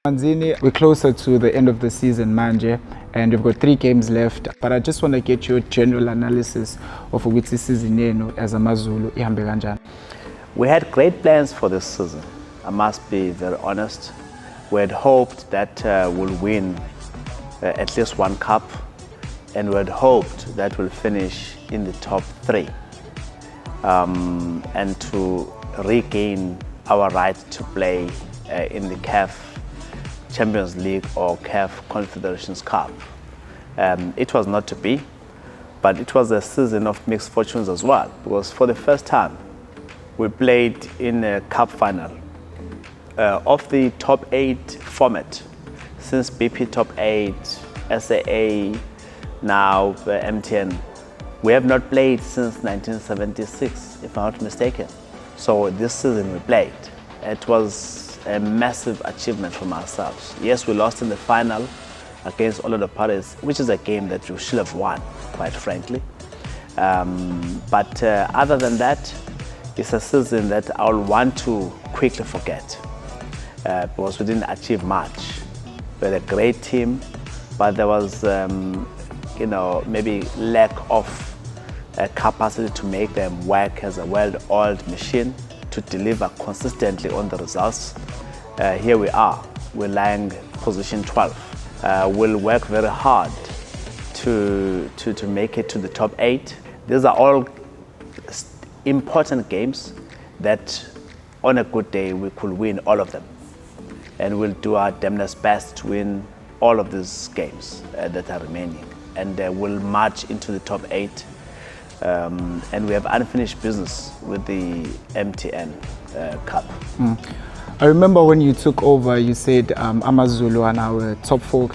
Manzini, we're closer to the end of the season, manje, and we've got 3 games left. But I just want to get your general analysis of which season yenu as AmaZulu ihambe kanjani. We had great plans for this season. I must be very honest. We had hoped that we'll win at least 1 cup, and we had hoped that we'll finish in the top 3 and to regain our right to play in the CAF Champions League or CAF Confederations Cup. It was not to be, but it was a season of mixed fortunes as well, because for the first time we played in a cup final of the top 8 format since BP top 8, SAA, now MTN. We have not played since 1976, if I'm not mistaken. So this season we played. It was a massive achievement from ourselves. Yes, we lost in the final against all of the parties, which is a game that we should have won, quite frankly. But other than that, it's a season that I'll want to quickly forget because we didn't achieve much. We had a great team, but there was, maybe lack of capacity to make them work as a well-oiled machine to deliver consistently on the results. Here we are, we're lying position 12. We'll work very hard to make it to the top 8. These are all important games that on a good day we could win all of them. And we'll do our damnedest best to win all of these games that are remaining. And we'll march into the top 8. And we have unfinished business with the MTN Cup. I remember when you took over, you said AmaZulu are now a top 4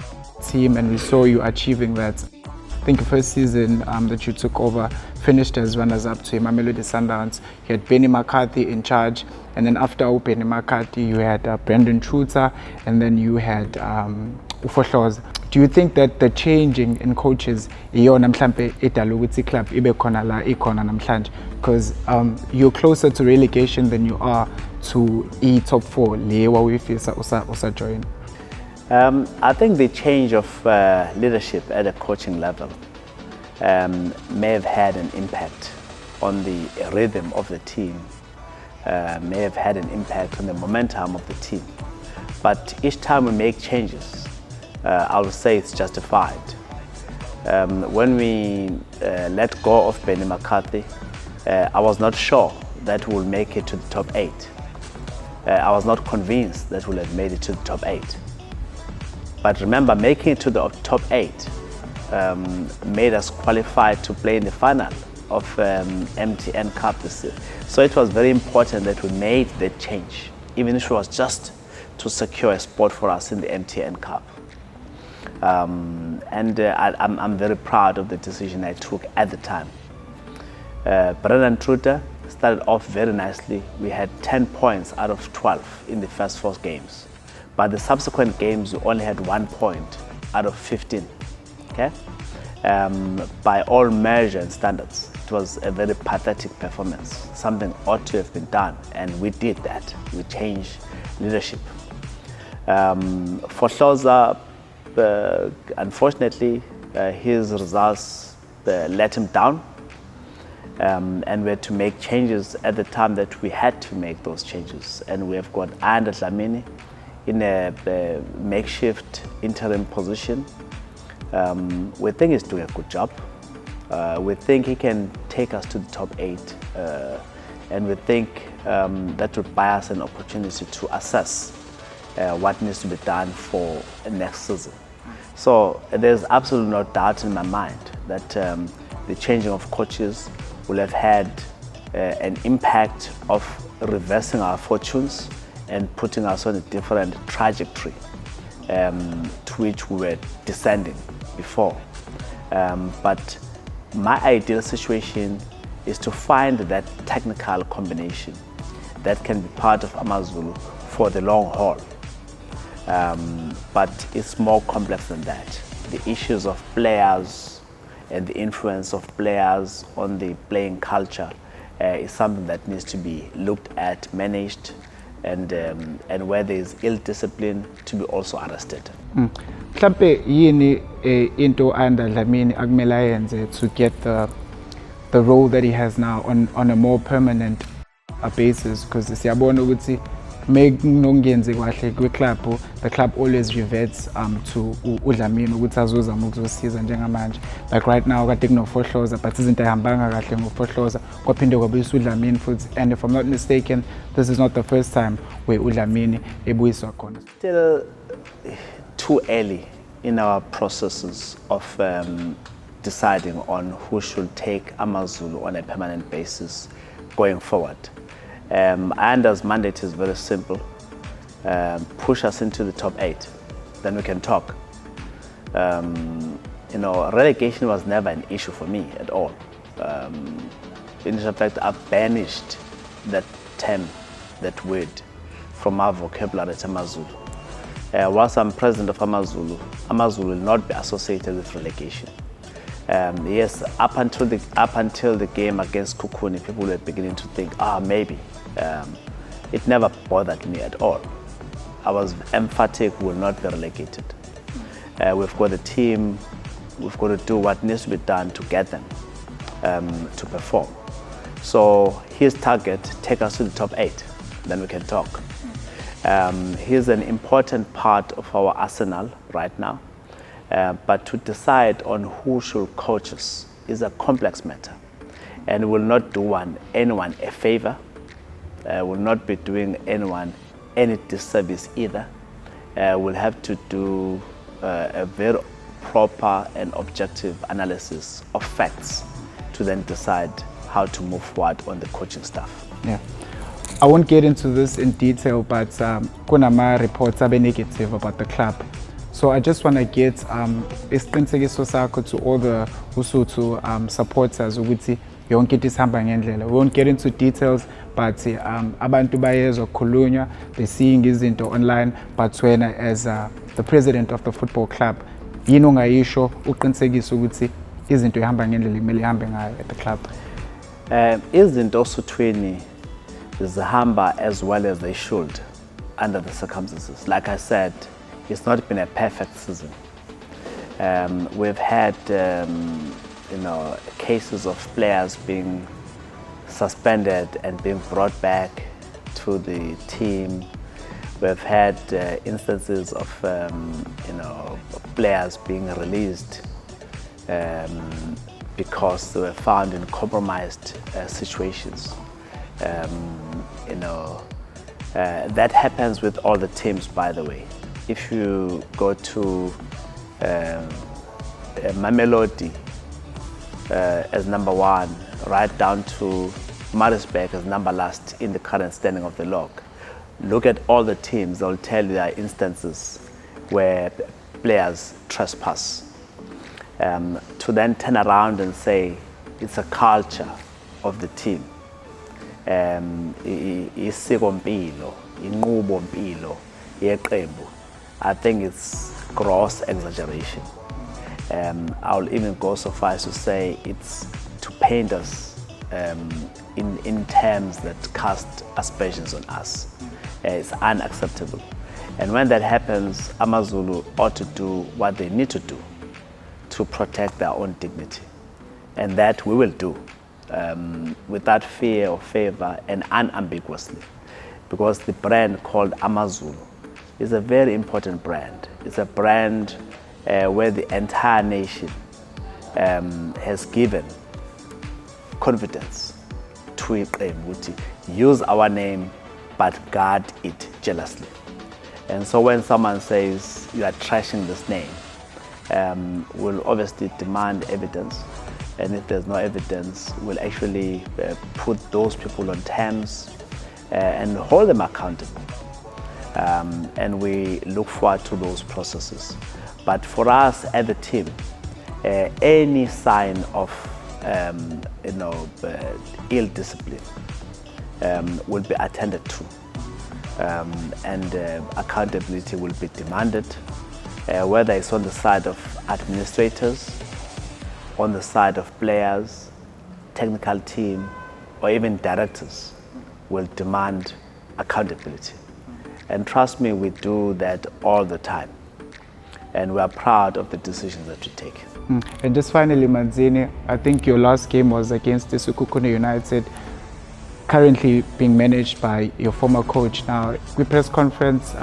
team, and we saw you achieving that. I think the first season that you took over finished as runners-up to Mamelodi Sundowns. You had Benni McCarthy in charge, and then after Benni McCarthy, you had Brendan Truter, and then you had Ufohloza. Do you think that the changing in coaches iyona mhlambe edala ukuthi club ibe khona la ikhona namhlanje, because you're closer to relegation than you are to top 4 lewa uyifisa usa join? I think the change of leadership at a coaching level may have had an impact on the rhythm of the team, may have had an impact on the momentum of the team. But each time we make changes, I would say it's justified. When we let go of Benni McCarthy, I was not sure that we'll make it to the top 8. I was not convinced that we'll have made it to the top 8. But remember, making it to the top 8 made us qualified to play in the final of MTN Cup this year. So it was very important that we made that change, even if it was just to secure a spot for us in the MTN Cup. I'm very proud of the decision I took at the time. Brendan Truter started off very nicely. We had 10 points out of 12 in the first 4 games. But the subsequent games, we only had 1 point out of 15. Okay? By all measures and standards, it was a very pathetic performance. Something ought to have been done, and we did that. We changed leadership. For Hloza, unfortunately, his results let him down, and we had to make changes at the time that we had to make those changes. And we have got Ayanda Dlamini in a makeshift interim position. We think he's doing a good job. We think he can take us to the top 8, and we think that would buy us an opportunity to assess what needs to be done for next season. So there's absolutely no doubt in my mind that the changing of coaches will have had an impact of reversing our fortunes and putting us on a different trajectory to which we were descending before. But my ideal situation is to find that technical combination that can be part of AmaZulu for the long haul. But it's more complex than that. The issues of players and the influence of players on the playing culture is something that needs to be looked at, managed, and where there is ill discipline to be also arrested. Mhlampe yini into under Dlamini akumele ayenze to get the role that he has now on a more permanent basis, because siyabona ukuthi mekunongenzi kahle kwi-club, the club always reverts to uDlamini ukuthi azozama ukuzosiza njengamanje. Like right now kade kunofohloza but izinto ayihambanga kahle ngofohloza kwaphinde kwabuyisa uDlamini futhi, and if I'm not mistaken this is not the first time where uDlamini ebuyiswa khona. Still too early in our processes of deciding on who should take AmaZulu on a permanent basis going forward. Anda's mandate is very simple. Push us into the top 8, then we can talk. You know, relegation was never an issue for me at all. In fact, I banished that term, that word, from our vocabulary at AmaZulu. Whilst I'm president of AmaZulu, AmaZulu will not be associated with relegation. Yes, up until the game against Kukuni, people were beginning to think, maybe. It never bothered me at all. I was emphatic, we will not be relegated. We've got a team, we've got to do what needs to be done to get them to perform. So his target, take us to the top 8, then we can talk. He's an important part of our arsenal right now. But to decide on who should coach us is a complex matter, and will not do anyone a favor, will not be doing anyone any disservice either. We'll have to do a very proper and objective analysis of facts to then decide how to move forward on the coaching staff. Yeah. I won't get into this in detail, but Konama Reports are negative about the club. So I just want to get isiqinisekiso sakho to all the Usuthu supporters ukuthi yonke into isihamba ngendlela. We won't get into details, but abantu bayezwa kukhulunywa, they're seeing izinto online, but wena as the president of the football club, yini ongayisho uqinisekise ukuthi izinto ihamba ngendlela kumele ihambe ngayo at the club? Izinto osuthwini zihamba as well as they should under the circumstances. Like I said, it's not been a perfect season. We've had you know, cases of players being suspended and being brought back to the team. We've had instances of you know, players being released because they were found in compromised situations. You know, that happens with all the teams, by the way. If you go to Mamelodi as number 1, right down to Maritzburg as number last in the current standing of the log, look at all the teams, they'll tell you there are instances where players trespass. To then turn around and say it's a culture of the team. Isikompilo, inqubompilo yeqembu. I think it's gross exaggeration. I'll even go so far as to say it's to paint us in terms that cast aspersions on us. It's unacceptable. And when that happens, AmaZulu ought to do what they need to do to protect their own dignity. And that we will do without fear or favor and unambiguously. Because the brand called AmaZulu is a very important brand. It's a brand where the entire nation has given confidence to it. Use our name, but guard it jealously. And so when someone says you are trashing this name, we'll obviously demand evidence. And if there's no evidence, we'll actually put those people on terms and hold them accountable. And we look forward to those processes. But for us as a team, any sign of you know, ill discipline will be attended to, and accountability will be demanded, whether it's on the side of administrators, on the side of players, technical team, or even directors will demand accountability. And trust me, we do that all the time. And we are proud of the decisions that we take. And just finally, Manzini, I think your last game was against the Sekhukhune United, currently being managed by your former coach. Now, with press conference,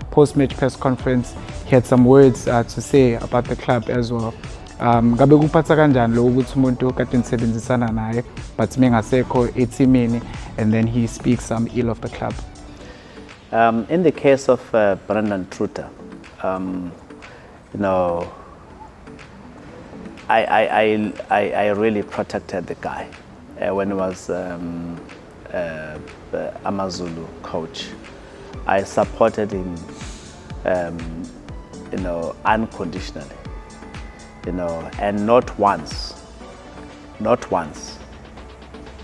post-match press conference, he had some words to say about the club as well. Ngabe kuphatha kanjani lo ukuthi umuntu kade nisebenzisana naye but mengasekho etimini and then he speaks ill of the club? In the case of Brendan Truter, you know, I really protected the guy when he was AmaZulu coach. I supported him, you know, unconditionally, you know, and not once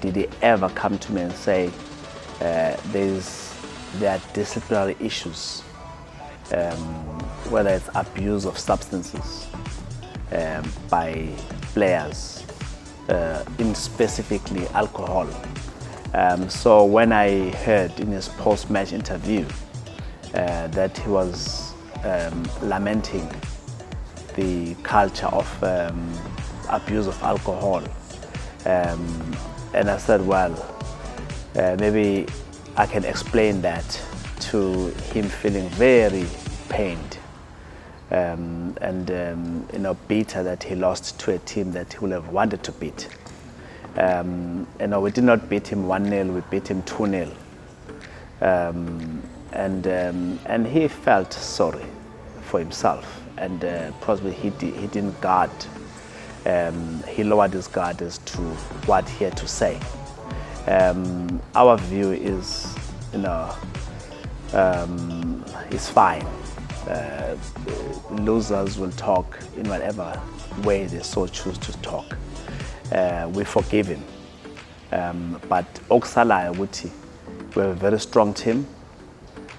did he ever come to me and say there are disciplinary issues, whether it's abuse of substances by players, in specifically alcohol. So when I heard in his post-match interview that he was lamenting the culture of abuse of alcohol, and I said, well, maybe I can explain that to him feeling very pained and you know, bitter that he lost to a team that he would have wanted to beat. You know, we did not beat him 1-0, we beat him 2-0. And he felt sorry for himself, and probably he didn't guard. He lowered his guard as to what he had to say. Our view is, you know, it's fine. Losers will talk in whatever way they so choose to talk. We forgive him. But Oksala Wuti, we have a very strong team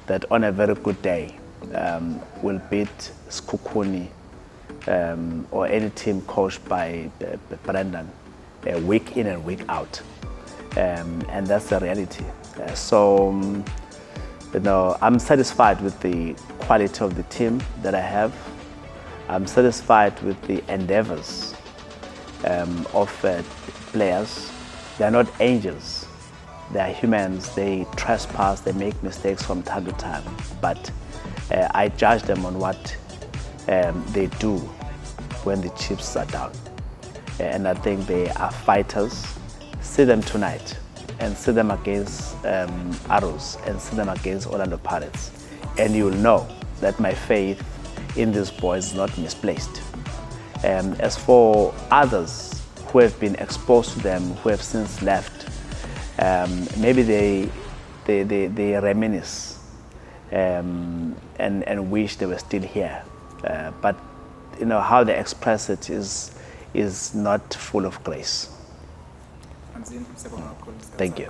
that on a very good day will beat Sekhukhune or any team coached by Brendan week in and week out. And that's the reality. So, you know, I'm satisfied with the quality of the team that I have. I'm satisfied with the endeavors of players. They're not angels. They're humans. They trespass, they make mistakes from time to time. But I judge them on what they do when the chips are down. And I think they are fighters. See them tonight and see them against Arrows and see them against Orlando Pirates. And you'll know that my faith in these boys is not misplaced. As for others who have been exposed to them, who have since left, maybe they reminisce and wish they were still here. But you know, how they express it is not full of grace. Thank you.